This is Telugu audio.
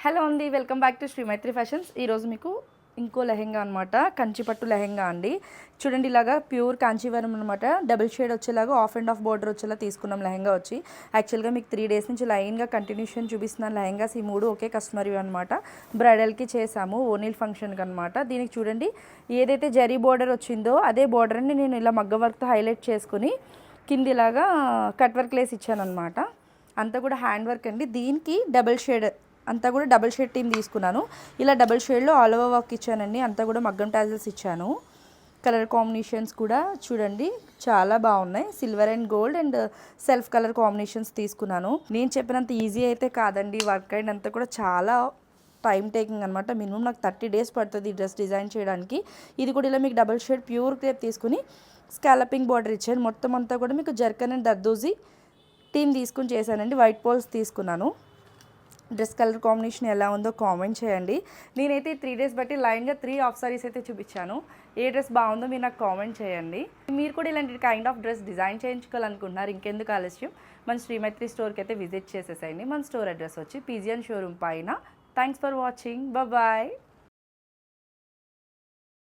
హలో అండి, వెల్కమ్ బ్యాక్ టు శ్రీమైత్రి ఫ్యాషన్స్. ఈరోజు మీకు ఇంకో లెహెంగా అనమాట, కంచిపట్టు లెహెంగా అండి. చూడండి, ఇలాగా ప్యూర్ కాంచీవరం అనమాట. డబుల్ షేడ్ వచ్చేలాగా ఆఫ్ అండ్ ఆఫ్ బార్డర్ వచ్చేలా తీసుకున్నాం లెహెంగా వచ్చి. యాక్చువల్గా మీకు 3 డేస్ నుంచి లైన్గా కంటిన్యూషన్ చూపిస్తున్నాను లెహెంగాస్. ఈ 3 ఒకే కస్టమర్ అనమాట. బ్రైడల్కి చేసాము, ఓనీల్ ఫంక్షన్కి అనమాట. దీనికి చూడండి, ఏదైతే జరీ బార్డర్ వచ్చిందో అదే బార్డర్ని నేను ఇలా మగ్గ వర్క్తో హైలైట్ చేసుకుని కింది ఇలాగా కట్ వర్క్ లేసి ఇచ్చాను అనమాట. అంతా కూడా హ్యాండ్ వర్క్ అండి. దీనికి డబుల్ షేడ్ అంతా కూడా డబుల్ షేడ్ టీమ్ తీసుకున్నాను. ఇలా డబుల్ షేడ్లో ఆల్ ఓవర్ వర్క్ ఇచ్చానండి. అంతా కూడా మగ్గం టాజిల్స్ ఇచ్చాను. కలర్ కాంబినేషన్స్ కూడా చూడండి చాలా బాగున్నాయి. Silver and gold and self colour combinations తీసుకున్నాను. నేను చెప్పినంత ఈజీ అయితే కాదండి. వర్క్ అండ్ అంతా కూడా చాలా టైం టేకింగ్ అనమాట. మినిమం నాకు 30 డేస్ పడుతుంది ఈ డ్రెస్ డిజైన్ చేయడానికి. ఇది కూడా ఇలా మీకు డబుల్ షేడ్ ప్యూర్ క్రేప్ తీసుకుని స్కాలపింగ్ బార్డర్ ఇచ్చాను. మొత్తం అంతా కూడా మీకు జర్కన్ అండ్ దర్దోజీ టీమ్ తీసుకుని చేశానండి. వైట్ పోల్స్ తీసుకున్నాను. డ్రెస్ కలర్ కాంబినేషన్ ఎలా ఉందో కామెంట్ చేయండి. నేనైతే 3 డేస్ బట్టి లైన్గా 3 ఆఫ్ సారీస్ అయితే చూపించాను. ఏ డ్రెస్ బాగుందో మీరు నాకు కామెంట్ చేయండి. మీరు కూడా ఇలాంటి కైండ్ ఆఫ్ డ్రెస్ డిజైన్ చేయించుకోవాలనుకుంటున్నారు, ఇంకెందుకు ఆలస్యం, మన శ్రీమైత్రి స్టోర్కి అయితే విజిట్ చేసేసేయండి. మన స్టోర్ అడ్రస్ వచ్చి పీజియన్ షోరూమ్ పైన. Thanks for watching, bye.